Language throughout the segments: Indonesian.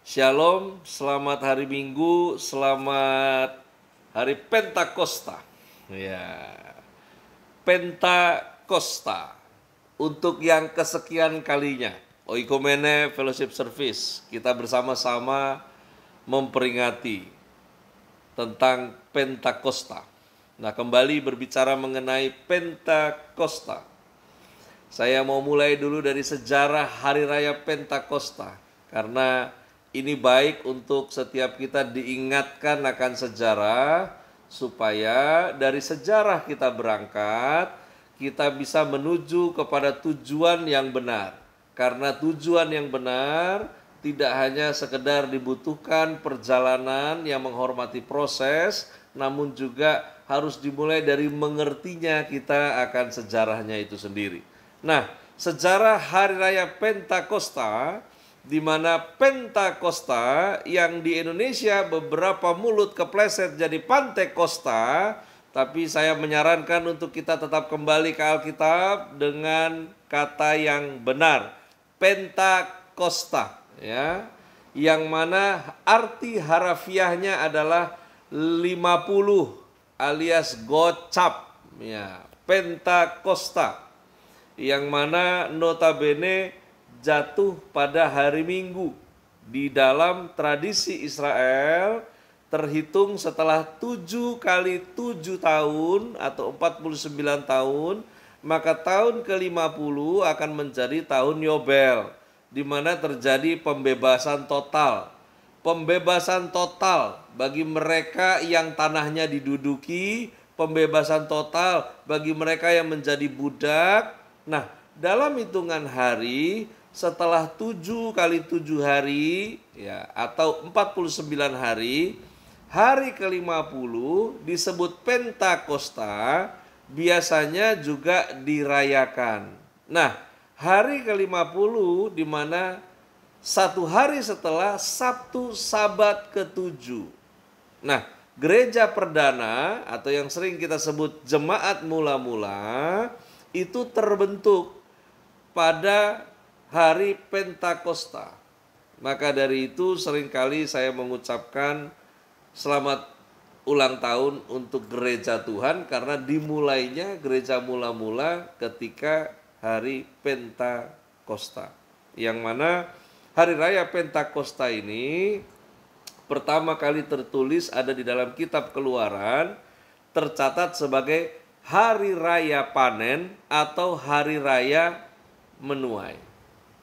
Shalom, selamat hari Minggu, selamat hari Pentakosta. Ya, Pentakosta untuk yang kesekian kalinya. Oikumene Fellowship Service, kita bersama-sama memperingati tentang Pentakosta. Nah, kembali berbicara mengenai Pentakosta. Saya mau mulai dulu dari sejarah Hari Raya Pentakosta, karena ini baik untuk setiap kita diingatkan akan sejarah, supaya dari sejarah kita berangkat, kita bisa menuju kepada tujuan yang benar. Karena tujuan yang benar tidak hanya sekedar dibutuhkan perjalanan yang menghormati proses, namun juga harus dimulai dari mengertinya kita akan sejarahnya itu sendiri. Nah, sejarah Hari Raya Pentakosta, di mana Pentakosta yang di Indonesia beberapa mulut kepleset jadi Pantekosta, tapi saya menyarankan untuk kita tetap kembali ke Alkitab dengan kata yang benar, Pentakosta, ya, yang mana arti harafiahnya adalah 50 alias gocap, ya, Pentakosta, yang mana notabene jatuh pada hari Minggu. Di dalam tradisi Israel terhitung setelah 7 kali 7 tahun atau 49 tahun, maka tahun ke-50 akan menjadi tahun Yobel, di mana terjadi pembebasan total. Pembebasan total bagi mereka yang tanahnya diduduki, pembebasan total bagi mereka yang menjadi budak. Nah, dalam hitungan hari, setelah 7 kali 7 hari, ya, atau 49 hari, hari ke-50 disebut Pentakosta, biasanya juga dirayakan. Nah, hari ke-50 di mana satu hari setelah Sabtu Sabat ke-7. Nah, gereja perdana atau yang sering kita sebut jemaat mula-mula itu terbentuk pada hari Pentakosta. Maka dari itu seringkali saya mengucapkan selamat ulang tahun untuk gereja Tuhan, karena dimulainya gereja mula-mula ketika hari Pentakosta. Yang mana hari raya Pentakosta ini pertama kali tertulis ada di dalam kitab Keluaran, tercatat sebagai hari raya panen atau hari raya menuai,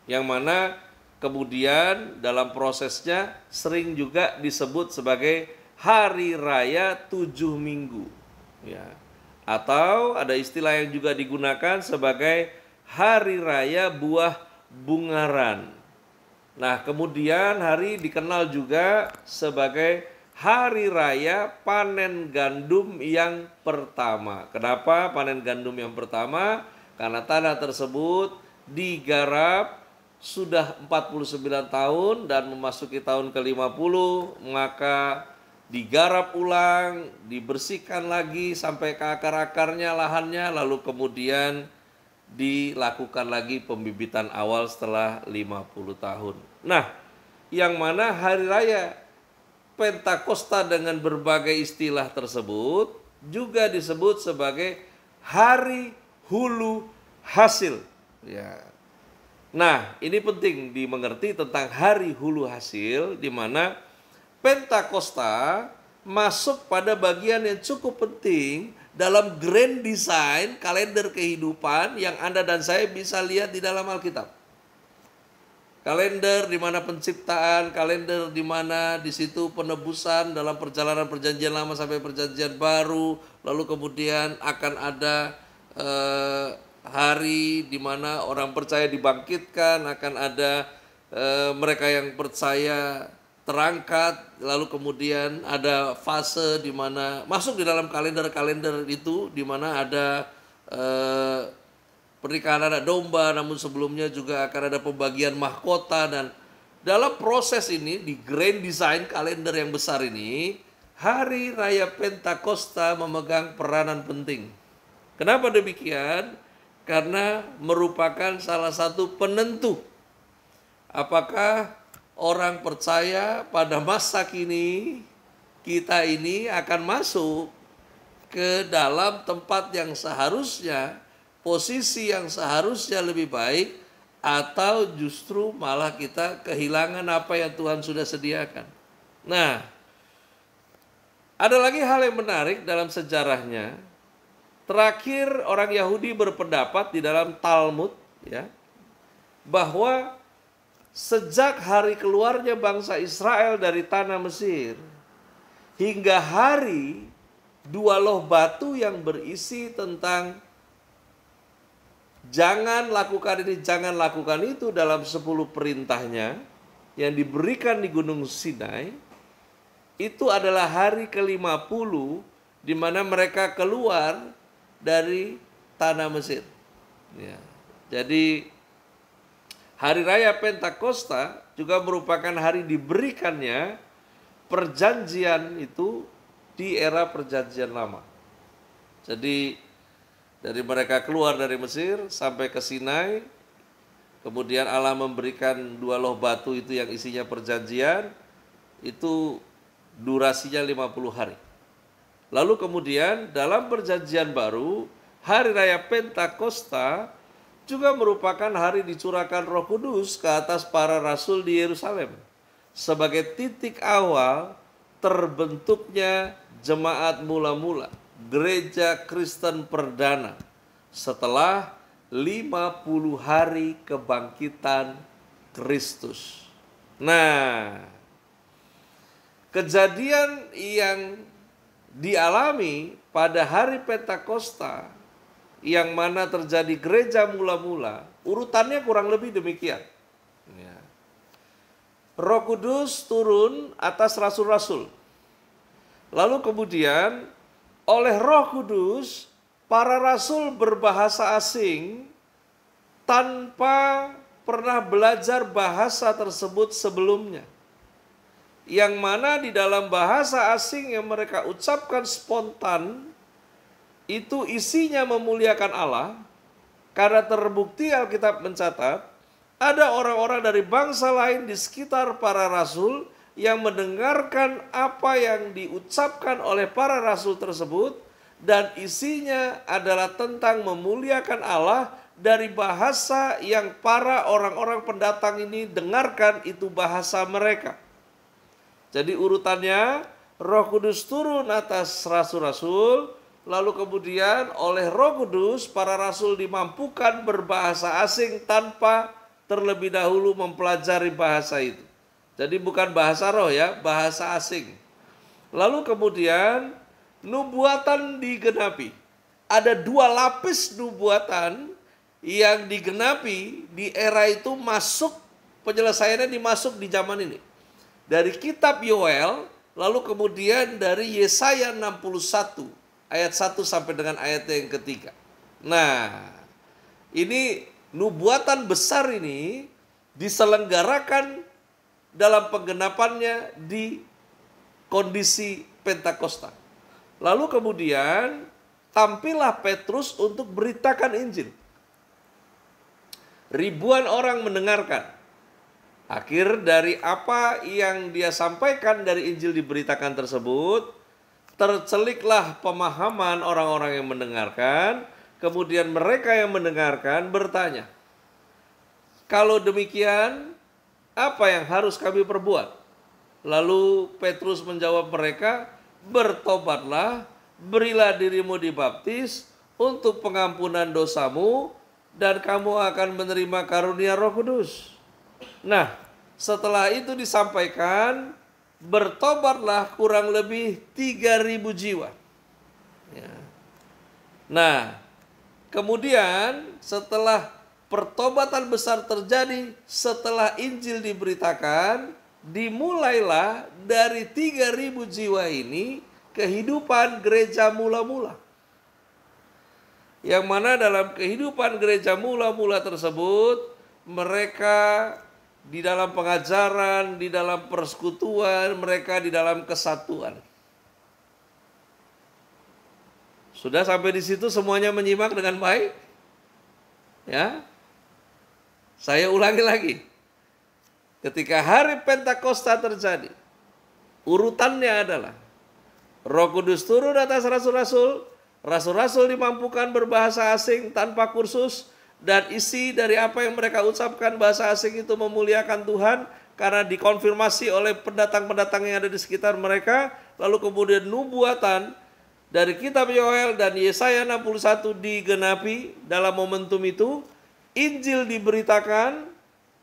yang mana kemudian dalam prosesnya sering juga disebut sebagai hari raya 7 minggu, ya. Atau ada istilah yang juga digunakan sebagai hari raya buah bungaran. Nah, kemudian hari dikenal juga sebagai hari raya panen gandum yang pertama. Kenapa panen gandum yang pertama? Karena tanah tersebut digarap sudah 49 tahun dan memasuki tahun ke-50, maka digarap ulang, dibersihkan lagi sampai ke akar-akarnya lahannya, lalu kemudian dilakukan lagi pembibitan awal setelah 50 tahun. Nah, yang mana hari raya Pentakosta dengan berbagai istilah tersebut juga disebut sebagai hari hulu hasil, ya. Nah, ini penting dimengerti tentang hari hulu hasil, di mana Pentakosta masuk pada bagian yang cukup penting dalam grand design kalender kehidupan yang Anda dan saya bisa lihat di dalam Alkitab. Kalender di mana penciptaan, kalender di mana di situ penebusan dalam perjalanan perjanjian lama sampai perjanjian baru, lalu kemudian akan ada hari di mana orang percaya dibangkitkan, akan ada mereka yang percaya terangkat, lalu kemudian ada fase di mana masuk di dalam kalender-kalender itu, di mana ada pernikahan anak domba, namun sebelumnya juga akan ada pembagian mahkota. Dan dalam proses ini, di grand design kalender yang besar ini, hari raya Pentakosta memegang peranan penting. Kenapa demikian? Karena merupakan salah satu penentu apakah orang percaya pada masa kini, kita ini akan masuk ke dalam tempat yang seharusnya, posisi yang seharusnya lebih baik, atau justru malah kita kehilangan apa yang Tuhan sudah sediakan. Nah, ada lagi hal yang menarik dalam sejarahnya. Terakhir orang Yahudi berpendapat di dalam Talmud, ya, bahwa sejak hari keluarnya bangsa Israel dari tanah Mesir hingga hari dua loh batu yang berisi tentang jangan lakukan ini, jangan lakukan itu dalam 10 perintahnya yang diberikan di Gunung Sinai, itu adalah hari ke-50 di mana mereka keluar dari tanah Mesir. Ya. Jadi hari raya Pentakosta juga merupakan hari diberikannya perjanjian itu di era perjanjian lama. Jadi dari mereka keluar dari Mesir sampai ke Sinai, kemudian Allah memberikan dua loh batu itu yang isinya perjanjian, itu durasinya 50 hari. Lalu kemudian dalam perjanjian baru, hari raya Pentakosta juga merupakan hari dicurahkan Roh Kudus ke atas para rasul di Yerusalem sebagai titik awal terbentuknya jemaat mula-mula, gereja Kristen perdana setelah 50 hari kebangkitan Kristus. Nah, kejadian yang dialami pada hari Pentakosta yang mana terjadi gereja mula-mula, urutannya kurang lebih demikian. Ya. Roh Kudus turun atas rasul-rasul. Lalu kemudian oleh Roh Kudus, para rasul berbahasa asing tanpa pernah belajar bahasa tersebut sebelumnya. Yang mana di dalam bahasa asing yang mereka ucapkan spontan, itu isinya memuliakan Allah, karena terbukti Alkitab mencatat, ada orang-orang dari bangsa lain di sekitar para rasul yang mendengarkan apa yang diucapkan oleh para rasul tersebut, dan isinya adalah tentang memuliakan Allah dari bahasa yang para orang-orang pendatang ini dengarkan, itu bahasa mereka. Jadi urutannya, Roh Kudus turun atas rasul-rasul, lalu kemudian oleh Roh Kudus para rasul dimampukan berbahasa asing tanpa terlebih dahulu mempelajari bahasa itu. Jadi bukan bahasa roh ya, bahasa asing. Lalu kemudian nubuatan digenapi. Ada 2 lapis nubuatan yang digenapi di era itu, masuk penyelesaiannya dimasuk di zaman ini. Dari kitab Yoel, lalu kemudian dari Yesaya 61 ayat 1 sampai dengan ayat yang ketiga. Nah, ini nubuatan besar ini diselenggarakan dalam penggenapannya di kondisi Pentakosta. Lalu kemudian tampillah Petrus untuk beritakan Injil. Ribuan orang mendengarkan. Akhir dari apa yang dia sampaikan dari Injil diberitakan tersebut, terceliklah pemahaman orang-orang yang mendengarkan. Kemudian mereka yang mendengarkan bertanya, kalau demikian, apa yang harus kami perbuat? Lalu Petrus menjawab mereka, bertobatlah, berilah dirimu dibaptis untuk pengampunan dosamu, dan kamu akan menerima karunia Roh Kudus. Nah, setelah itu disampaikan, bertobatlah kurang lebih 3.000 jiwa. Ya. Nah, kemudian setelah pertobatan besar terjadi, setelah Injil diberitakan, dimulailah dari 3.000 jiwa ini kehidupan gereja mula-mula. Yang mana dalam kehidupan gereja mula-mula tersebut, mereka di dalam pengajaran, di dalam persekutuan, mereka di dalam kesatuan. Sudah sampai di situ semuanya menyimak dengan baik? Ya. Saya ulangi lagi. ketika hari Pentakosta terjadi, urutannya adalah Roh Kudus turun atas rasul-rasul, rasul-rasul dimampukan berbahasa asing tanpa kursus, dan isi dari apa yang mereka ucapkan bahasa asing itu memuliakan Tuhan karena dikonfirmasi oleh pendatang-pendatang yang ada di sekitar mereka. Lalu kemudian nubuatan dari kitab Yoel dan Yesaya 61 digenapi dalam momentum itu. Injil diberitakan,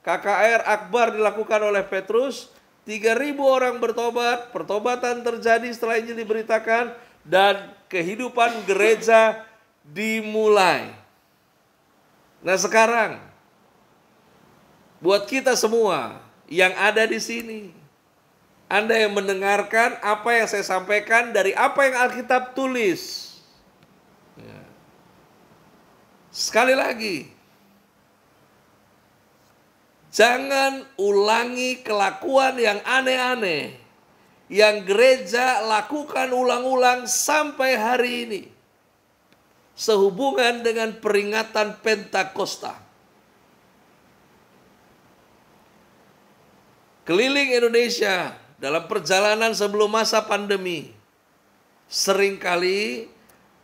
KKR akbar dilakukan oleh Petrus, 3.000 orang bertobat, pertobatan terjadi setelah Injil diberitakan, dan kehidupan gereja dimulai. Nah sekarang, buat kita semua yang ada di sini, Anda yang mendengarkan apa yang saya sampaikan dari apa yang Alkitab tulis. Sekali lagi, jangan ulangi kelakuan yang aneh-aneh yang gereja lakukan ulang-ulang sampai hari ini sehubungan dengan peringatan Pentakosta. Keliling Indonesia dalam perjalanan sebelum masa pandemi, seringkali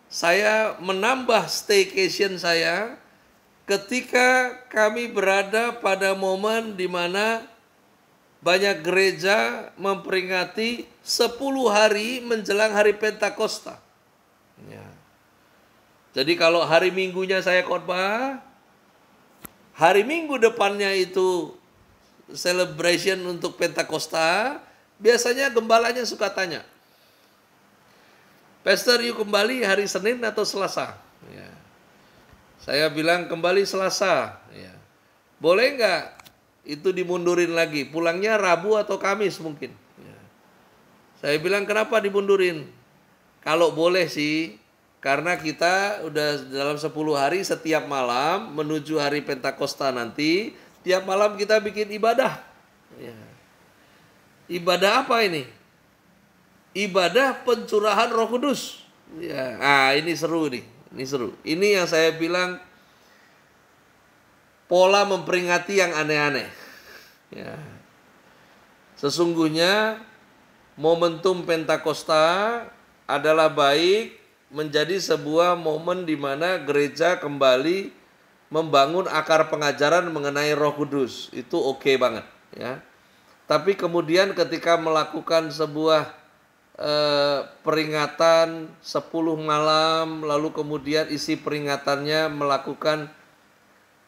saya menambah staycation saya ketika kami berada pada momen di mana banyak gereja memperingati 10 hari menjelang hari Pentakosta. Ya. Jadi kalau hari Minggunya saya khotbah, hari Minggu depannya itu celebration untuk Pentakosta, biasanya gembalanya suka tanya, Pastor, yuk kembali hari Senin atau Selasa? Ya. Saya bilang kembali Selasa. Ya. Boleh nggak itu dimundurin lagi? Pulangnya Rabu atau Kamis mungkin. Ya. Saya bilang kenapa dimundurin? Kalau boleh sih, karena kita udah dalam 10 hari setiap malam menuju hari Pentakosta nanti, tiap malam kita bikin ibadah. Ya. Ibadah apa ini? Ibadah pencurahan Roh Kudus. Ya. Ini seru nih. Ini seru. Ini yang saya bilang pola memperingati yang aneh-aneh. Ya. Sesungguhnya momentum Pentakosta adalah baik menjadi sebuah momen di mana gereja kembali membangun akar pengajaran mengenai Roh Kudus. Itu oke banget. Ya. Tapi kemudian ketika melakukan sebuah peringatan 10 malam, lalu kemudian isi peringatannya melakukan,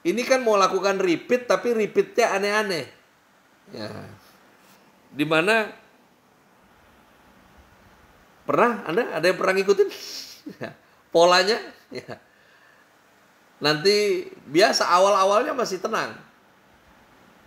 ini kan mau lakukan repeat, tapi repeatnya aneh-aneh. Ya. Dimana Anda ada yang pernah ngikutin polanya? Ya. Nanti biasa awal-awalnya masih tenang.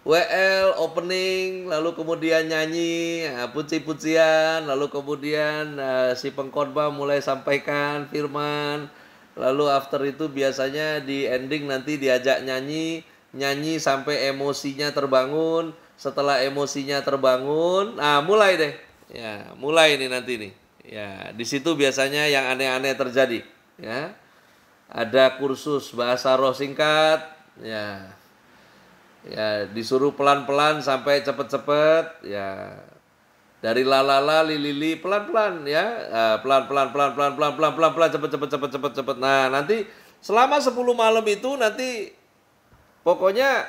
WL opening, lalu kemudian nyanyi, puji-pujian, lalu kemudian si pengkhotbah mulai sampaikan firman, lalu after itu biasanya di ending nanti diajak nyanyi sampai emosinya terbangun. Setelah emosinya terbangun, mulai deh, ya mulai nih nanti nih, ya di situ biasanya yang aneh-aneh terjadi, ya ada kursus bahasa roh singkat, ya. Ya, disuruh pelan-pelan sampai cepet-cepet, ya. Dari lalala lilili pelan-pelan, ya. Pelan-pelan cepet. Nah, nanti selama 10 malam itu nanti pokoknya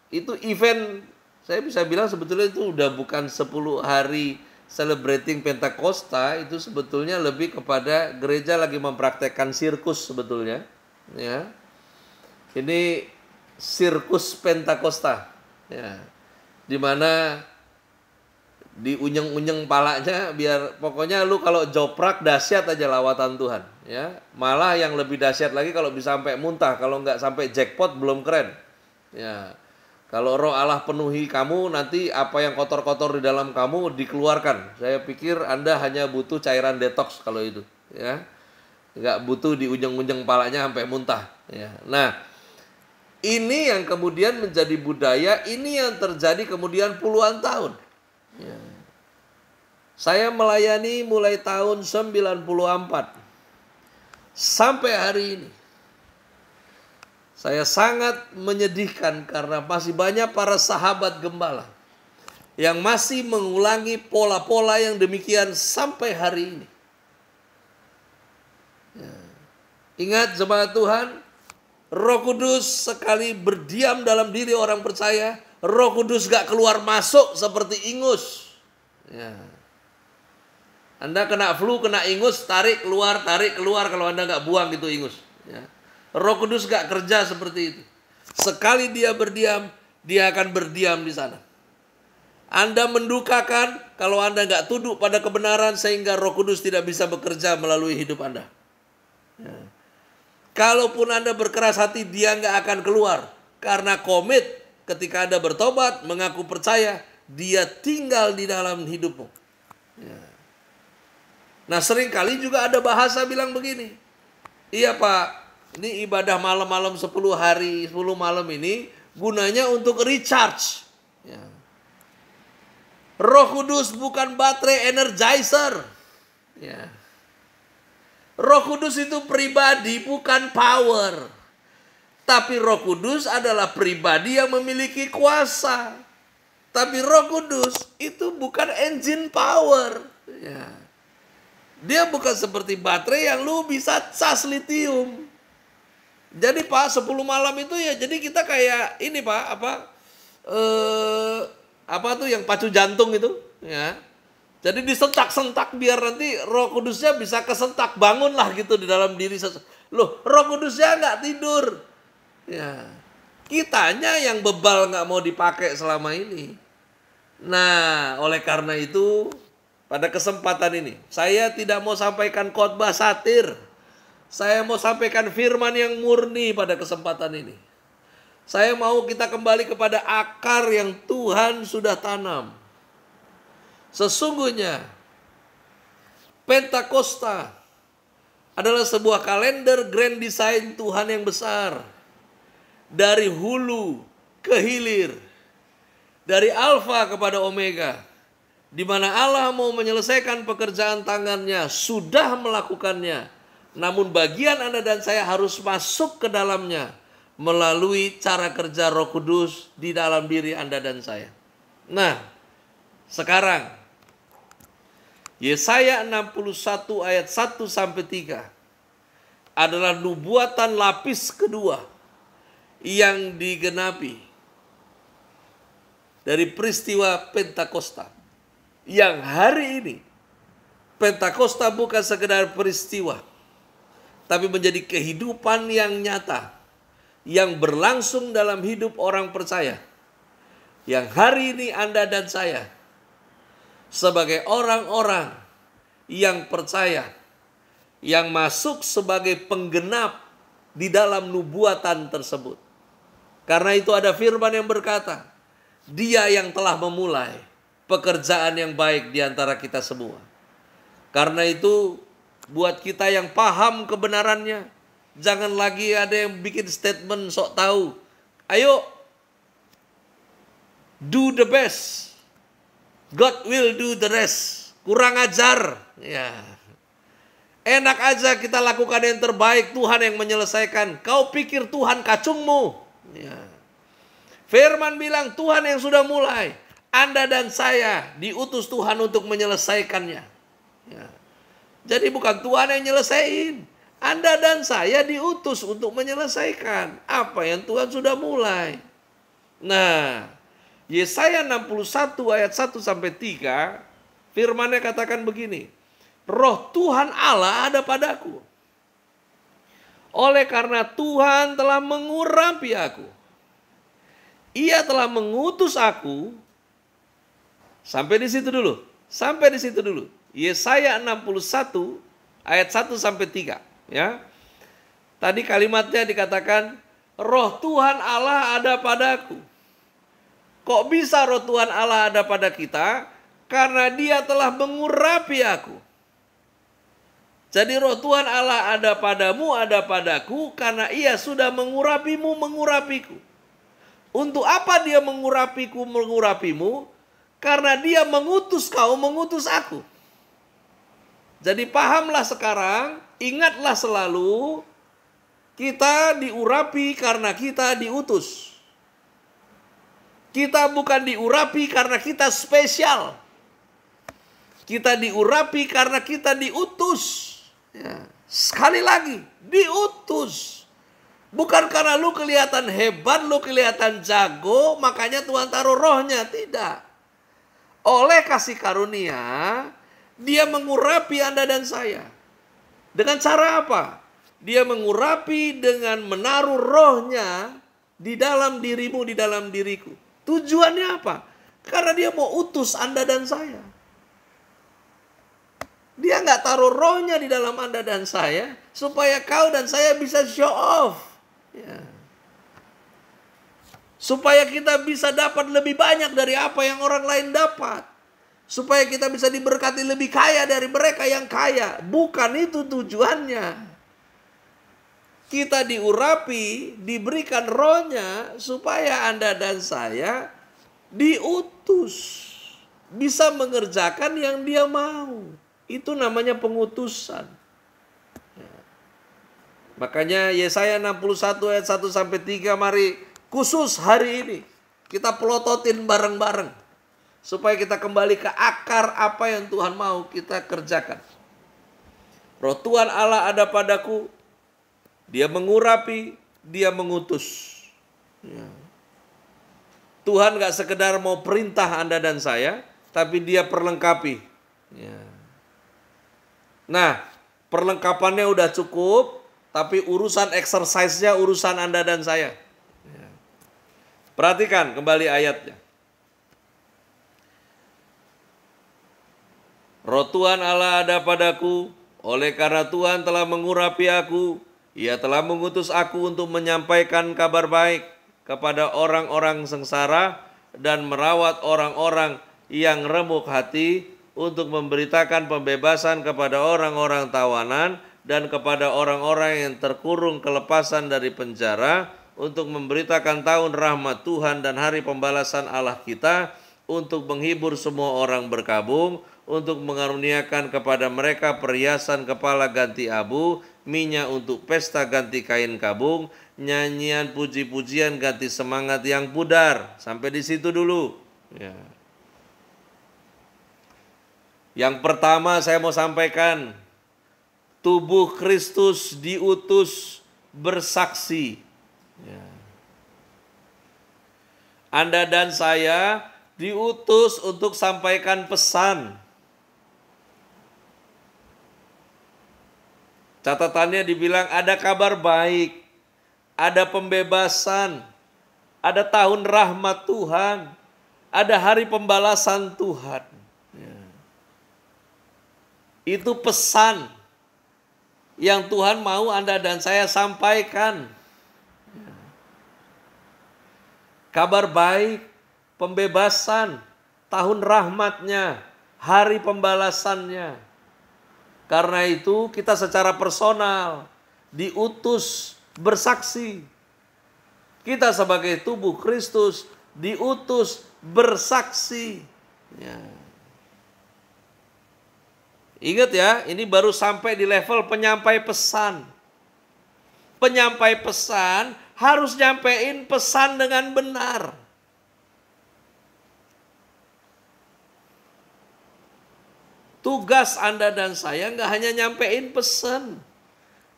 itu event, saya bisa bilang sebetulnya itu udah bukan 10 hari celebrating Pentakosta, itu sebetulnya lebih kepada gereja lagi mempraktekkan sirkus sebetulnya, ya. Ini sirkus Pentakosta, ya, dimana diunyeng-unyeng palanya biar pokoknya lu kalau joprak dahsyat aja lawatan Tuhan, ya. Malah yang lebih dahsyat lagi kalau bisa sampai muntah, kalau nggak sampai jackpot belum keren, ya. Kalau Roh Allah penuhi kamu, nanti apa yang kotor-kotor di dalam kamu dikeluarkan. Saya pikir Anda hanya butuh cairan detox kalau itu, ya, nggak butuh diunyeng-unyeng palanya sampai muntah, ya. Nah, ini yang kemudian menjadi budaya, ini yang terjadi kemudian puluhan tahun. Ya. Saya melayani mulai tahun 94 sampai hari ini. Saya sangat menyedihkan karena masih banyak para sahabat gembala yang masih mengulangi pola-pola yang demikian sampai hari ini. Ingat jemaat Tuhan, Roh Kudus sekali berdiam dalam diri orang percaya, Roh Kudus gak keluar masuk seperti ingus. Ya. Anda kena flu, kena ingus, tarik keluar kalau Anda gak buang gitu ingus. Ya. Roh Kudus gak kerja seperti itu. Sekali dia berdiam, dia akan berdiam di sana. Anda mendukakan kalau Anda gak tunduk pada kebenaran sehingga Roh Kudus tidak bisa bekerja melalui hidup Anda. Ya. Kalaupun Anda berkeras hati, dia nggak akan keluar. Karena komit ketika Anda bertobat, mengaku percaya, dia tinggal di dalam hidupmu. Ya. Nah seringkali juga ada bahasa bilang begini. Iya Pak, ini ibadah malam-malam 10 hari, 10 malam ini gunanya untuk recharge. Ya. Roh Kudus bukan baterai energizer. Ya. Roh Kudus itu pribadi, bukan power. Tapi Roh Kudus adalah pribadi yang memiliki kuasa. Tapi Roh Kudus itu bukan engine power. Ya. Dia bukan seperti baterai yang lu bisa cas litium. Jadi Pak, 10 malam itu ya, jadi kita kayak ini Pak, apa tuh yang pacu jantung itu, ya. Jadi disentak-sentak biar nanti Roh Kudusnya bisa kesentak, bangunlah gitu di dalam diri. Loh, Roh Kudusnya nggak tidur. Ya, kitanya yang bebal nggak mau dipakai selama ini. Nah, oleh karena itu pada kesempatan ini saya tidak mau sampaikan khotbah satir. Saya mau sampaikan firman yang murni pada kesempatan ini. Saya mau kita kembali kepada akar yang Tuhan sudah tanam. Sesungguhnya Pentakosta adalah sebuah kalender grand design Tuhan yang besar. Dari hulu ke hilir, dari alfa kepada omega, di mana Allah mau menyelesaikan pekerjaan tangannya, sudah melakukannya. Namun bagian Anda dan saya harus masuk ke dalamnya melalui cara kerja Roh Kudus di dalam diri Anda dan saya. Nah, sekarang Yesaya 61 ayat 1 sampai 3 adalah nubuatan lapis kedua yang digenapi dari peristiwa Pentakosta. Yang hari ini Pentakosta bukan sekedar peristiwa, tapi menjadi kehidupan yang nyata, yang berlangsung dalam hidup orang percaya. Yang hari ini Anda dan saya sebagai orang-orang yang percaya, yang masuk sebagai penggenap di dalam nubuatan tersebut. Karena itu ada firman yang berkata, Dia yang telah memulai pekerjaan yang baik di antara kita semua. Karena itu buat kita yang paham kebenarannya, jangan lagi ada yang bikin statement sok tahu. Ayo, do the best. God will do the rest. Kurang ajar. Ya. Enak aja kita lakukan yang terbaik, Tuhan yang menyelesaikan. Kau pikir Tuhan kacungmu. Ya. Firman bilang Tuhan yang sudah mulai. Anda dan saya diutus Tuhan untuk menyelesaikannya. Ya. Jadi bukan Tuhan yang nyelesain. Anda dan saya diutus untuk menyelesaikan apa yang Tuhan sudah mulai. Nah, Yesaya 61 ayat 1 sampai 3, firman-Nya katakan begini. Roh Tuhan Allah ada padaku. Oleh karena Tuhan telah mengurapi aku. Ia telah mengutus aku. Sampai di situ dulu. Sampai di situ dulu. Yesaya 61 ayat 1 sampai 3, ya. Tadi kalimatnya dikatakan Roh Tuhan Allah ada padaku. Kok bisa Roh Tuhan Allah ada pada kita? Karena Dia telah mengurapi aku. Jadi Roh Tuhan Allah ada padamu, ada padaku, karena Ia sudah mengurapimu, mengurapiku. Untuk apa Dia mengurapiku, mengurapimu? Karena Dia mengutus kau, mengutus aku. Jadi pahamlah sekarang, ingatlah selalu, kita diurapi karena kita diutus. Kita bukan diurapi karena kita spesial. Kita diurapi karena kita diutus. Ya. Sekali lagi, diutus. Bukan karena lu kelihatan hebat, lu kelihatan jago, makanya Tuhan taruh rohnya. Tidak. Oleh kasih karunia, dia mengurapi Anda dan saya. Dengan cara apa? Dia mengurapi dengan menaruh rohnya di dalam dirimu, di dalam diriku. Tujuannya apa? Karena dia mau utus Anda dan saya. Dia nggak taruh rohnya di dalam Anda dan saya supaya kau dan saya bisa show off. Ya. Supaya kita bisa dapat lebih banyak dari apa yang orang lain dapat. Supaya kita bisa diberkati lebih kaya dari mereka yang kaya. Bukan itu tujuannya. Kita diurapi, diberikan rohnya supaya Anda dan saya diutus. Bisa mengerjakan yang dia mau. Itu namanya pengutusan. Ya. Makanya Yesaya 61 ayat 1-3, mari khusus hari ini kita pelototin bareng-bareng. Supaya kita kembali ke akar apa yang Tuhan mau kita kerjakan. Roh Tuhan Allah ada padaku. Dia mengurapi, dia mengutus. Ya. Tuhan gak sekedar mau perintah Anda dan saya, tapi dia perlengkapi. Ya. Nah, perlengkapannya udah cukup, tapi urusan exercise-nya urusan Anda dan saya. Ya. Perhatikan kembali ayatnya. Roh Tuhan Allah ada padaku, oleh karena Tuhan telah mengurapi aku. Ia telah mengutus aku untuk menyampaikan kabar baik kepada orang-orang sengsara dan merawat orang-orang yang remuk hati, untuk memberitakan pembebasan kepada orang-orang tawanan dan kepada orang-orang yang terkurung kelepasan dari penjara, untuk memberitakan tahun rahmat Tuhan dan hari pembalasan Allah kita, untuk menghibur semua orang berkabung, untuk mengaruniakan kepada mereka perhiasan kepala ganti abu, minyak untuk pesta ganti kain kabung, nyanyian puji-pujian ganti semangat yang pudar. Sampai di situ dulu. Ya. Yang pertama saya mau sampaikan, tubuh Kristus diutus bersaksi. Ya. Anda dan saya diutus untuk sampaikan pesan. Catatannya dibilang ada kabar baik, ada pembebasan, ada tahun rahmat Tuhan, ada hari pembalasan Tuhan. Ya. Itu pesan yang Tuhan mau Anda dan saya sampaikan. Ya. Kabar baik, pembebasan, tahun rahmatnya, hari pembalasannya. Karena itu kita secara personal diutus bersaksi. Kita sebagai tubuh Kristus diutus bersaksi. Ya. Ingat ya, ini baru sampai di level penyampai pesan. Penyampai pesan harus nyampein pesan dengan benar. Tugas Anda dan saya nggak hanya nyampein pesan,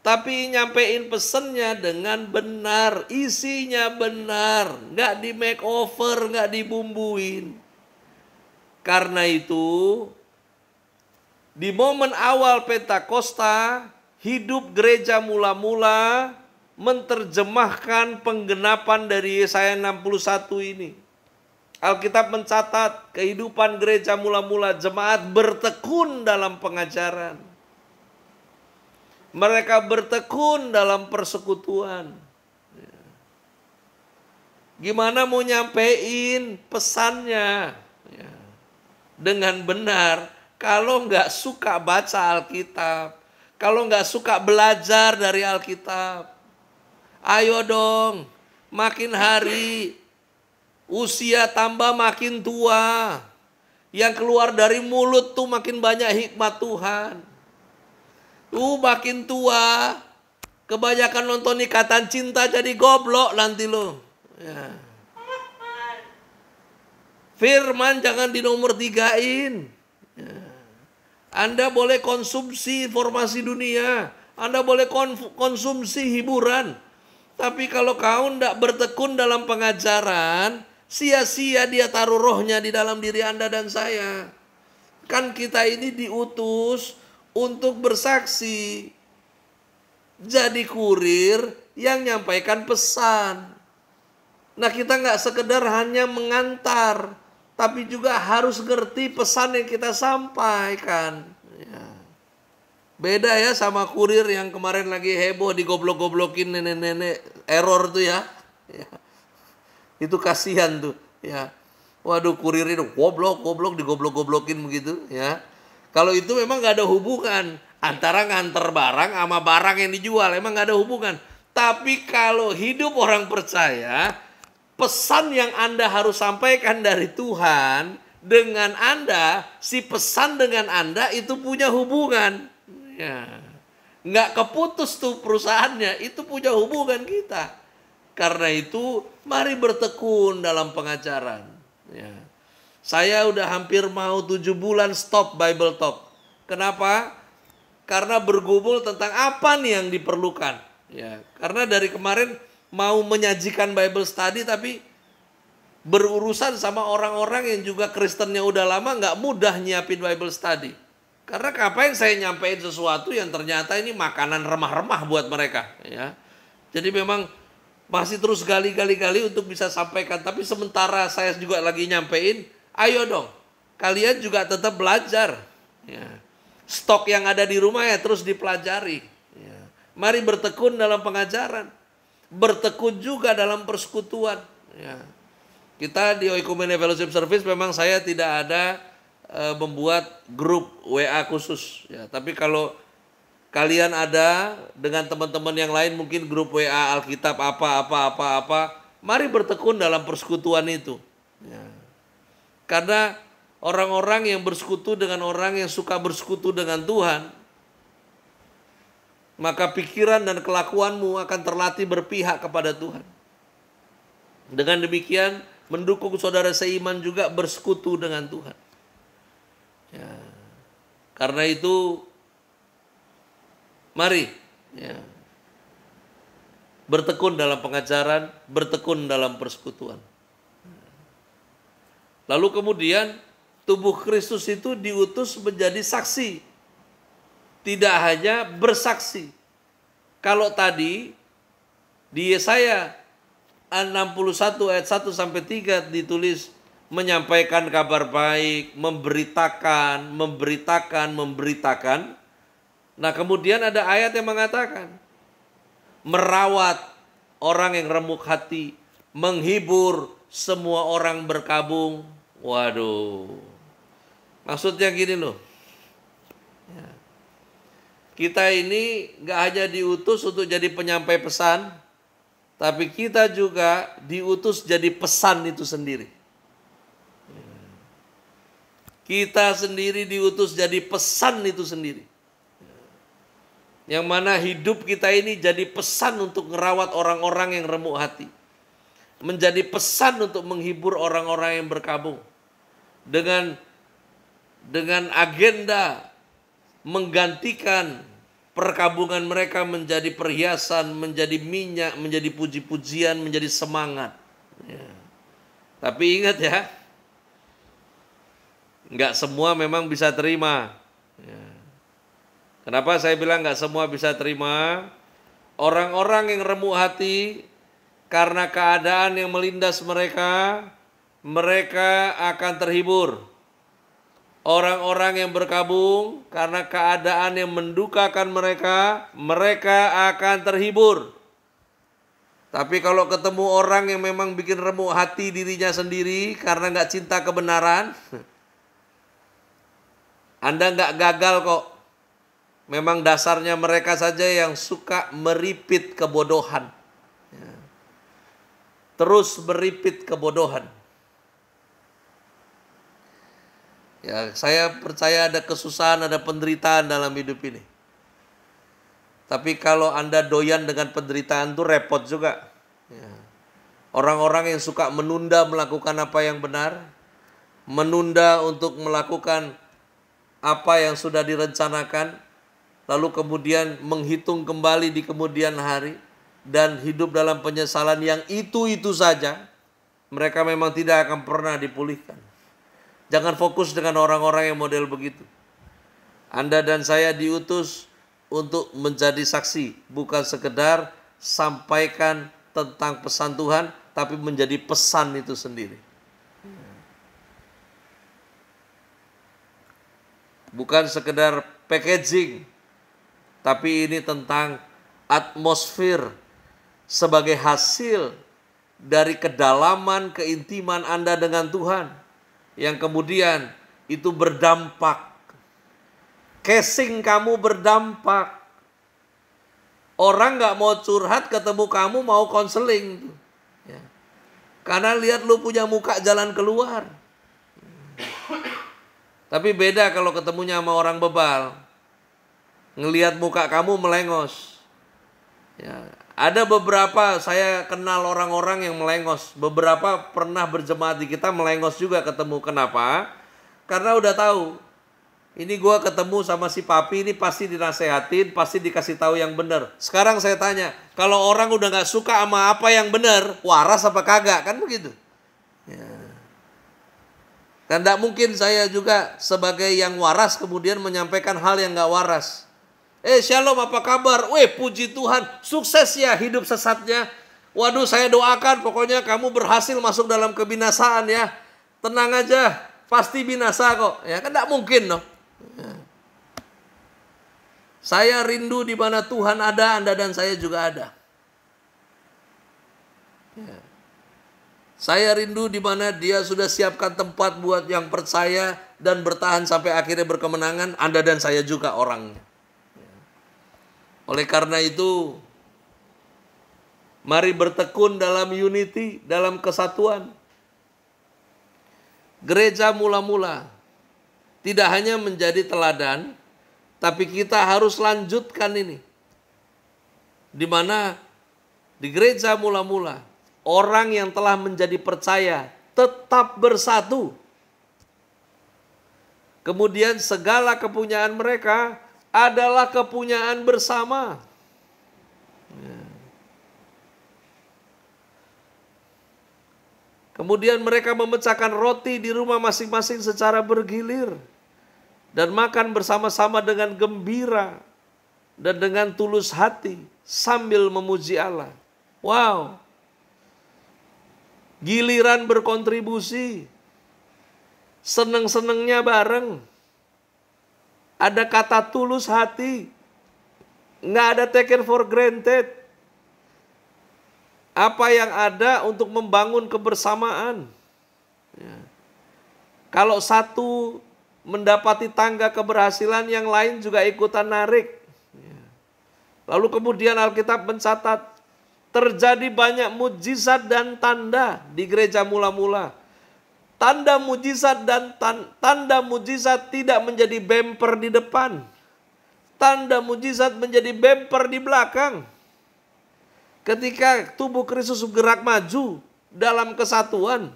tapi nyampein pesannya dengan benar, isinya benar, nggak di makeover, nggak dibumbuin. Karena itu, di momen awal Pentakosta, hidup gereja mula-mula menerjemahkan penggenapan dari Yesaya 61 ini. Alkitab mencatat kehidupan gereja mula-mula, jemaat bertekun dalam pengajaran. Mereka bertekun dalam persekutuan. Gimana mau nyampein pesannya dengan benar kalau nggak suka baca Alkitab, kalau nggak suka belajar dari Alkitab? Ayo dong, makin hari usia tambah makin tua. Yang keluar dari mulut tuh makin banyak hikmat Tuhan. Makin tua, kebanyakan nonton Ikatan Cinta jadi goblok nanti lo. Ya. Firman jangan dinomor tigain. Anda boleh konsumsi informasi dunia, Anda boleh konsumsi hiburan. Tapi kalau kau tidak bertekun dalam pengajaran, sia-sia dia taruh rohnya di dalam diri Anda dan saya. Kan kita ini diutus untuk bersaksi. Jadi kurir yang nyampaikan pesan. Nah, kita nggak sekedar hanya mengantar, tapi juga harus ngerti pesan yang kita sampaikan. Ya. Beda ya sama kurir yang kemarin lagi heboh digoblok-goblokin nenek-nenek error tuh ya. Ya. Itu kasihan tuh ya. Waduh, kurir itu goblok digoblok-goblokin begitu ya. Kalau itu memang nggak ada hubungan antara nganter barang sama barang yang dijual, emang nggak ada hubungan. Tapi kalau hidup orang percaya, pesan yang Anda harus sampaikan dari Tuhan dengan Anda, si pesan dengan Anda itu punya hubungan. Ya. Nggak keputus tuh perusahaannya, itu punya hubungan kita. Karena itu mari bertekun dalam pengajaran. Ya. Saya udah hampir mau 7 bulan stop Bible Talk. Kenapa? Karena bergumul tentang apa nih yang diperlukan. Ya, karena dari kemarin mau menyajikan Bible study tapi berurusan sama orang-orang yang juga Kristennya udah lama, nggak mudah nyiapin Bible study. Karena ngapain saya nyampein sesuatu yang ternyata ini makanan remah-remah buat mereka. Ya. Jadi memang masih terus gali-gali untuk bisa sampaikan. Tapi sementara saya juga lagi nyampein, ayo dong, kalian juga tetap belajar. Ya. Stok yang ada di rumah ya terus dipelajari. Ya. Mari bertekun dalam pengajaran. Bertekun juga dalam persekutuan. Ya. Kita di Oikumene Fellowship Service memang saya tidak ada membuat grup WA khusus. Ya. Tapi kalau kalian ada dengan teman-teman yang lain mungkin grup WA Alkitab apa. Mari bertekun dalam persekutuan itu. Ya. Karena orang-orang yang bersekutu dengan orang yang suka bersekutu dengan Tuhan, maka pikiran dan kelakuanmu akan terlatih berpihak kepada Tuhan. Dengan demikian, mendukung saudara seiman juga bersekutu dengan Tuhan. Ya. Karena itu, mari ya, bertekun dalam pengajaran, bertekun dalam persekutuan. Lalu kemudian, tubuh Kristus itu diutus menjadi saksi. Tidak hanya bersaksi. Kalau tadi di Yesaya 61 ayat 1 sampai 3 ditulis menyampaikan kabar baik, memberitakan. Nah, kemudian ada ayat yang mengatakan merawat orang yang remuk hati, menghibur semua orang berkabung. Waduh. Maksudnya gini loh. Kita ini gak hanya diutus untuk jadi penyampai pesan, tapi kita juga diutus jadi pesan itu sendiri. Kita sendiri diutus jadi pesan itu sendiri. Yang mana hidup kita ini jadi pesan untuk merawat orang-orang yang remuk hati. Menjadi pesan untuk menghibur orang-orang yang berkabung. Dengan agenda menggantikan perkabungan mereka menjadi perhiasan, menjadi minyak, menjadi puji-pujian, menjadi semangat. Ya. Tapi ingat ya, nggak semua memang bisa terima. Ya. Kenapa saya bilang nggak semua bisa terima? Orang-orang yang remuk hati karena keadaan yang melindas mereka, mereka akan terhibur. Orang-orang yang berkabung karena keadaan yang mendukakan mereka, mereka akan terhibur. Tapi kalau ketemu orang yang memang bikin remuk hati dirinya sendiri karena nggak cinta kebenaran, Anda nggak gagal kok. Memang dasarnya mereka saja yang suka meripit kebodohan. Terus meripit kebodohan. Ya, saya percaya ada kesusahan, ada penderitaan dalam hidup ini. Tapi kalau Anda doyan dengan penderitaan itu repot juga. Ya. Orang-orang yang suka menunda melakukan apa yang benar, menunda untuk melakukan apa yang sudah direncanakan, lalu kemudian menghitung kembali di kemudian hari, dan hidup dalam penyesalan yang itu-itu saja, mereka memang tidak akan pernah dipulihkan. Jangan fokus dengan orang-orang yang model begitu. Anda dan saya diutus untuk menjadi saksi, bukan sekedar sampaikan tentang pesan Tuhan, tapi menjadi pesan itu sendiri. Bukan sekedar packaging, tapi ini tentang atmosfer sebagai hasil dari kedalaman keintiman Anda dengan Tuhan, yang kemudian itu berdampak. Casing kamu berdampak. Orang gak mau curhat ketemu kamu mau konseling. Ya. Karena lihat lu punya muka jalan keluar. Tapi beda kalau ketemunya sama orang bebal. Ngelihat muka kamu melengos. Ya. Ada beberapa saya kenal orang-orang yang melengos. Beberapa pernah berjemaat di kita melengos juga ketemu. Kenapa? Karena udah tahu. Ini gue ketemu sama si papi ini pasti dinasehatin, pasti dikasih tahu yang benar. Sekarang saya tanya, kalau orang udah gak suka sama apa yang benar, waras apa kagak? Kan begitu. Ya. Dan tidak mungkin saya juga sebagai yang waras kemudian menyampaikan hal yang gak waras. Shalom apa kabar? Puji Tuhan, sukses ya hidup sesatnya. Waduh saya doakan pokoknya kamu berhasil masuk dalam kebinasaan ya. Tenang aja, pasti binasa kok. Ya kan tidak mungkin loh. Ya. Saya rindu di mana Tuhan ada, Anda dan saya juga ada. Ya. Saya rindu di mana Dia sudah siapkan tempat buat yang percaya dan bertahan sampai akhirnya berkemenangan. Anda dan saya juga orangnya. Ya. Oleh karena itu, mari bertekun dalam unity, dalam kesatuan. Gereja mula-mula tidak hanya menjadi teladan, tapi kita harus lanjutkan ini. Di mana di gereja mula-mula, orang yang telah menjadi percaya tetap bersatu. Kemudian segala kepunyaan mereka adalah kepunyaan bersama. Kemudian mereka memecahkan roti di rumah masing-masing secara bergilir. Dan makan bersama-sama dengan gembira. Dan dengan tulus hati. Sambil memuji Allah. Wow. Giliran berkontribusi. Seneng-senengnya bareng. Ada kata tulus hati. Nggak ada taken for granted. Apa yang ada untuk membangun kebersamaan. Ya. Kalau satu mendapati tangga keberhasilan, yang lain juga ikutan narik. Ya. Lalu kemudian Alkitab mencatat, terjadi banyak mujizat dan tanda di gereja mula-mula. Tanda mujizat dan tanda mujizat tidak menjadi bumper di depan. Tanda mujizat menjadi bumper di belakang. Ketika tubuh Kristus bergerak maju dalam kesatuan,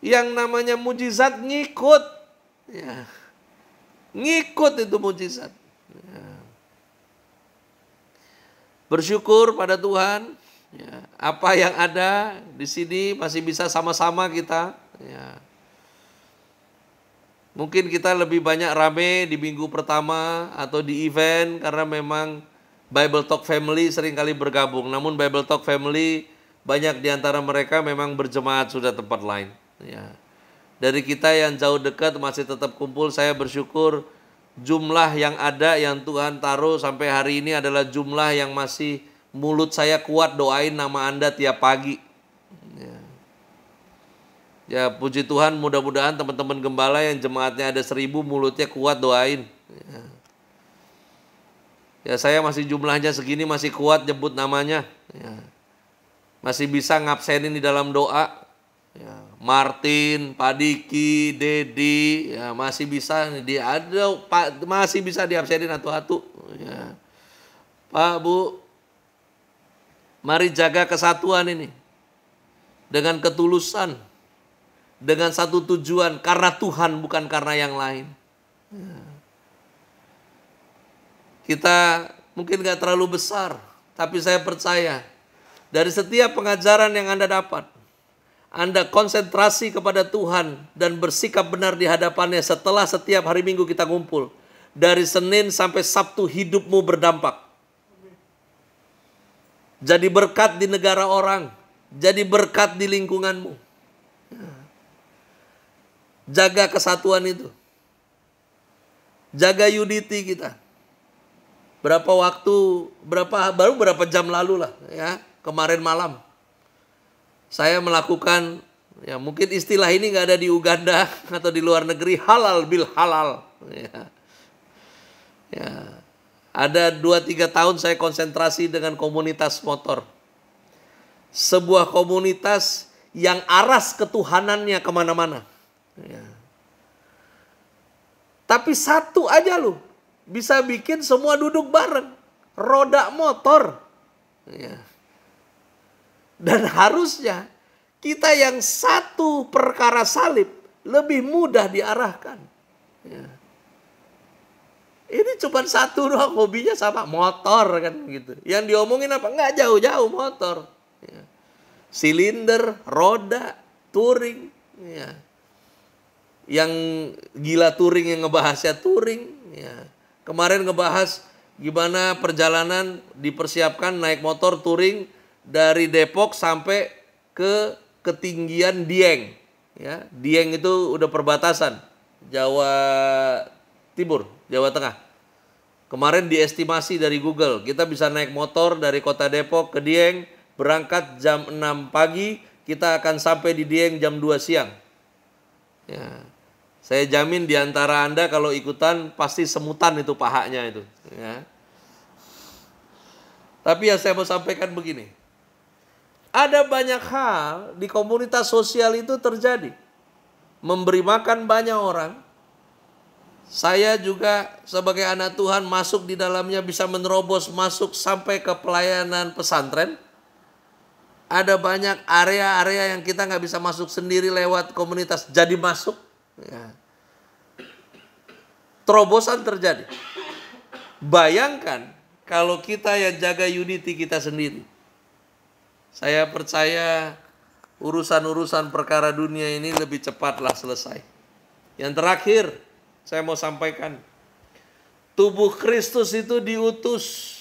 yang namanya mujizat ngikut. Ya. Ngikut itu mujizat. Ya. Bersyukur pada Tuhan. Ya. Apa yang ada di sini masih bisa sama-sama kita. Ya. Mungkin kita lebih banyak rame di minggu pertama atau di event karena memang Bible Talk Family seringkali bergabung. Namun Bible Talk Family banyak di antara mereka memang berjemaat sudah tempat lain. Ya. Dari kita yang jauh dekat masih tetap kumpul, saya bersyukur jumlah yang ada yang Tuhan taruh sampai hari ini adalah jumlah yang masih mulut saya kuat doain nama Anda tiap pagi. Ya puji Tuhan, mudah-mudahan teman-teman gembala yang jemaatnya ada 1000 mulutnya kuat doain. Ya saya masih jumlahnya segini masih kuat nyebut namanya. Ya. Masih bisa ngabsenin di dalam doa. Ya. Martin, Pak Diki, Dedi, ya masih bisa masih bisa diabsenin satu-satu. Ya. Pak, Bu, mari jaga kesatuan ini dengan ketulusan. dengan satu tujuan, karena Tuhan bukan karena yang lain. Kita mungkin gak terlalu besar, tapi saya percaya dari setiap pengajaran yang Anda dapat, Anda konsentrasi kepada Tuhan dan bersikap benar di hadapannya setelah setiap hari Minggu kita ngumpul. Dari Senin sampai Sabtu hidupmu berdampak. Jadi berkat di negara orang, jadi berkat di lingkunganmu. Jaga kesatuan itu. Jaga unity kita. Baru berapa jam lalu lah ya, kemarin malam saya melakukan, ya mungkin istilah ini nggak ada di Uganda atau di luar negeri, halal bil halal. Ya. Ada 2-3 tahun saya konsentrasi dengan komunitas motor. Sebuah komunitas yang aras ketuhanannya kemana-mana. Ya. Tapi satu aja loh bisa bikin semua duduk bareng. Roda motor. Ya. Dan harusnya kita yang satu perkara salib lebih mudah diarahkan. Ya. Ini cuma satu doang, hobinya sama motor kan gitu. Yang diomongin apa? Nggak jauh-jauh motor. Ya. Silinder, roda, touring. Ya. Yang gila touring yang ngebahasnya touring. Ya. Kemarin ngebahas gimana perjalanan dipersiapkan naik motor touring dari Depok sampai ke ketinggian Dieng. Ya, Dieng itu udah perbatasan Jawa Timur, Jawa Tengah. Kemarin diestimasi dari Google, kita bisa naik motor dari kota Depok ke Dieng, berangkat jam 6 pagi, kita akan sampai di Dieng jam 2 siang. Ya. Saya jamin di antara Anda kalau ikutan pasti semutan itu pahanya itu. Ya. Tapi yang saya mau sampaikan begini. Ada banyak hal di komunitas sosial itu terjadi. Memberi makan banyak orang. Saya juga sebagai anak Tuhan masuk di dalamnya, bisa menerobos masuk sampai ke pelayanan pesantren. Ada banyak area-area yang kita nggak bisa masuk sendiri lewat komunitas, jadi masuk. Ya. Terobosan terjadi. Bayangkan kalau kita yang jaga unity kita sendiri. Saya percaya urusan-urusan perkara dunia ini lebih cepatlah selesai. Yang terakhir saya mau sampaikan, tubuh Kristus itu diutus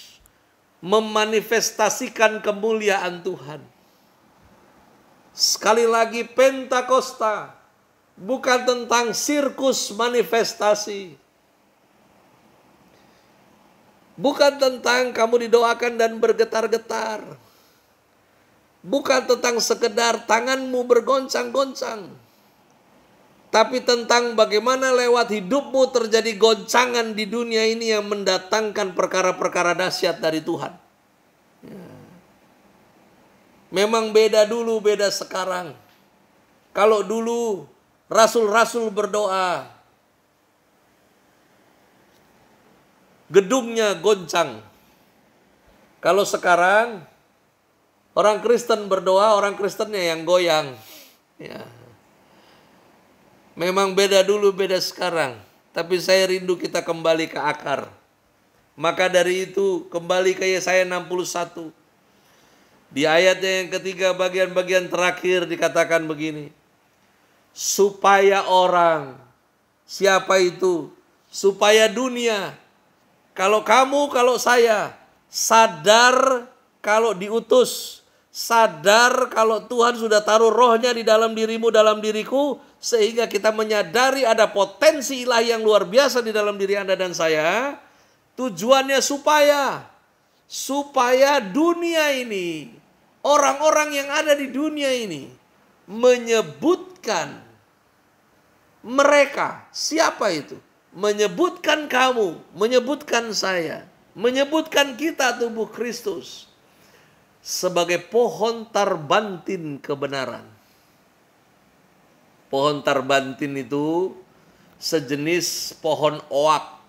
memanifestasikan kemuliaan Tuhan. Sekali lagi, Pentakosta bukan tentang sirkus manifestasi. Bukan tentang kamu didoakan dan bergetar-getar. Bukan tentang sekedar tanganmu bergoncang-goncang. Tapi tentang bagaimana lewat hidupmu terjadi goncangan di dunia ini yang mendatangkan perkara-perkara dahsyat dari Tuhan. Memang beda dulu, beda sekarang. Kalau dulu rasul-rasul berdoa, gedungnya goncang. Kalau sekarang orang Kristen berdoa, orang Kristennya yang goyang. Ya. Memang beda dulu, beda sekarang. Tapi saya rindu kita kembali ke akar. Maka dari itu kembali ke Yesaya 61. Di ayatnya yang ketiga bagian-bagian terakhir dikatakan begini. Supaya orang, siapa itu? Supaya dunia. Kalau kamu, kalau saya sadar kalau diutus, sadar kalau Tuhan sudah taruh rohnya di dalam dirimu, dalam diriku, sehingga kita menyadari ada potensi ilahi yang luar biasa di dalam diri Anda dan saya. Tujuannya supaya dunia ini, orang-orang yang ada di dunia ini menyebutkan mereka. Siapa itu? Menyebutkan kamu, menyebutkan saya, menyebutkan kita tubuh Kristus sebagai pohon tarbantin kebenaran. Pohon tarbantin itu sejenis pohon oak.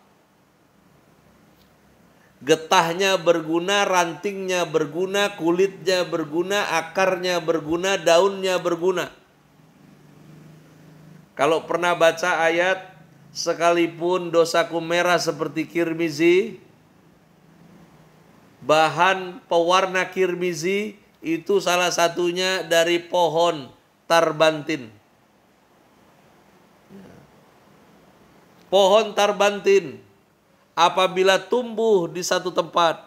Getahnya berguna, rantingnya berguna, kulitnya berguna, akarnya berguna, daunnya berguna. Kalau pernah baca ayat, sekalipun dosaku merah seperti kirmizi, bahan pewarna kirmizi itu salah satunya dari pohon tarbantin. Pohon tarbantin apabila tumbuh di satu tempat,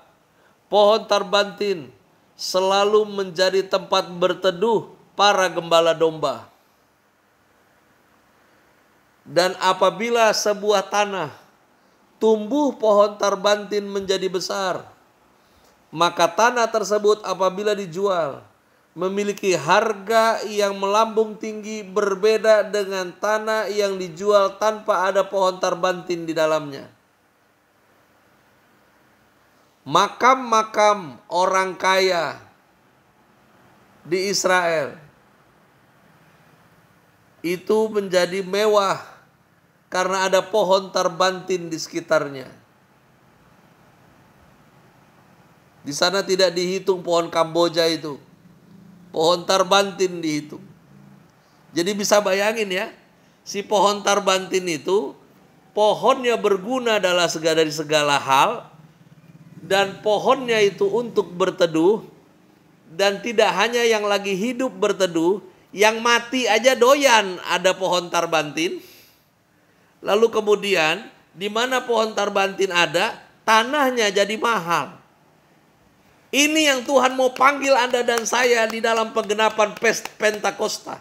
pohon tarbantin selalu menjadi tempat berteduh para gembala domba. Dan apabila sebuah tanah tumbuh pohon tarbantin menjadi besar, maka tanah tersebut apabila dijual memiliki harga yang melambung tinggi, berbeda dengan tanah yang dijual tanpa ada pohon tarbantin di dalamnya. Makam-makam orang kaya di Israel itu menjadi mewah karena ada pohon tarbantin di sekitarnya. Di sana tidak dihitung pohon Kamboja itu. Pohon tarbantin dihitung. Jadi bisa bayangin ya, si pohon tarbantin itu pohonnya berguna dari segala hal, dan pohonnya itu untuk berteduh, dan tidak hanya yang lagi hidup berteduh, yang mati aja doyan ada pohon tarbantin. Lalu kemudian di mana pohon tarbantin ada, tanahnya jadi mahal. Ini yang Tuhan mau panggil Anda dan saya di dalam penggenapan Pentakosta.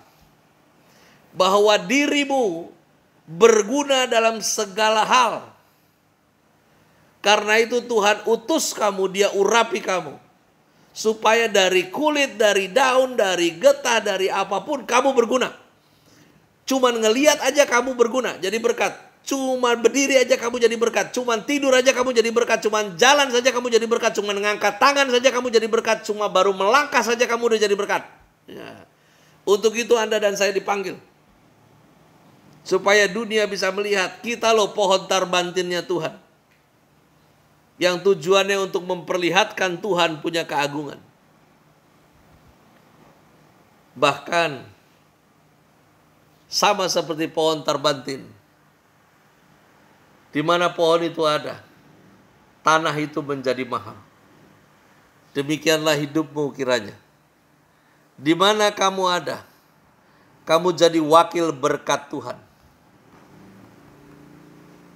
Bahwa dirimu berguna dalam segala hal. Karena itu Tuhan utus kamu, Dia urapi kamu. Supaya dari kulit, dari daun, dari getah, dari apapun kamu berguna. Cuman ngelihat aja kamu berguna, jadi berkat. Cuman berdiri aja kamu jadi berkat. Cuman tidur aja kamu jadi berkat. Cuman jalan saja kamu jadi berkat. Cuman ngangkat tangan saja kamu jadi berkat. Cuma baru melangkah saja kamu udah jadi berkat. Ya. Untuk itu Anda dan saya dipanggil. Supaya dunia bisa melihat kita loh pohon tarbantinnya Tuhan. Yang tujuannya untuk memperlihatkan Tuhan punya keagungan. Bahkan sama seperti pohon tarbantin. Di mana pohon itu ada, tanah itu menjadi mahal. Demikianlah hidupmu kiranya. Di mana kamu ada, kamu jadi wakil berkat Tuhan.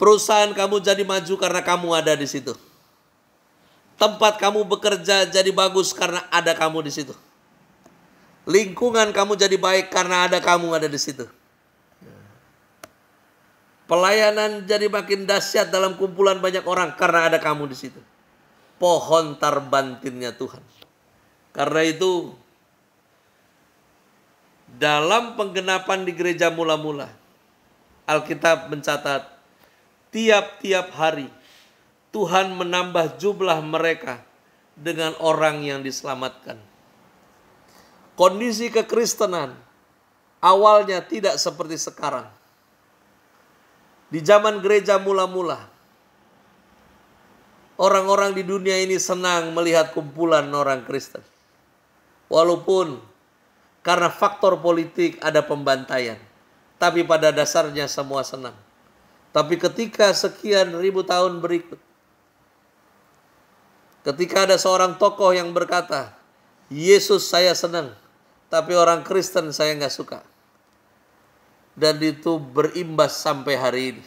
Perusahaan kamu jadi maju karena kamu ada di situ. Tempat kamu bekerja jadi bagus karena ada kamu di situ. Lingkungan kamu jadi baik karena ada kamu ada di situ. Pelayanan jadi makin dahsyat dalam kumpulan banyak orang karena ada kamu di situ. Pohon tarbantinnya Tuhan. Karena itu dalam penggenapan di gereja mula-mula, Alkitab mencatat tiap-tiap hari Tuhan menambah jumlah mereka dengan orang yang diselamatkan. Kondisi kekristenan awalnya tidak seperti sekarang. Di zaman gereja mula-mula, orang-orang di dunia ini senang melihat kumpulan orang Kristen. Walaupun karena faktor politik ada pembantaian, tapi pada dasarnya semua senang. Tapi ketika sekian ribu tahun berikut, ketika ada seorang tokoh yang berkata, Yesus saya senang, tapi orang Kristen saya nggak suka. Dan itu berimbas sampai hari ini.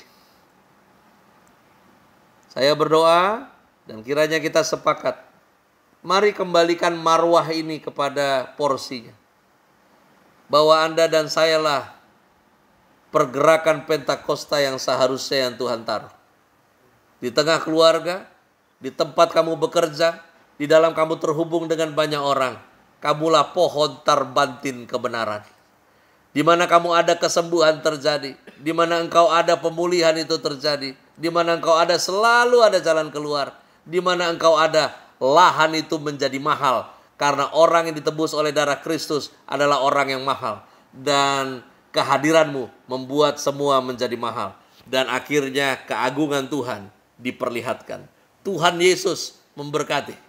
Saya berdoa dan kiranya kita sepakat. Mari kembalikan marwah ini kepada porsinya. Bahwa Anda dan saya lah pergerakan Pentakosta yang seharusnya yang Tuhan taruh. Di tengah keluarga, di tempat kamu bekerja, di dalam kamu terhubung dengan banyak orang. Kamulah pohon tarbantin kebenaran. Di mana kamu ada kesembuhan terjadi. Di mana engkau ada pemulihan itu terjadi. Di mana engkau ada selalu ada jalan keluar. Di mana engkau ada lahan itu menjadi mahal. Karena orang yang ditebus oleh darah Kristus adalah orang yang mahal. Dan kehadiranmu membuat semua menjadi mahal. Dan akhirnya keagungan Tuhan diperlihatkan. Tuhan Yesus memberkati.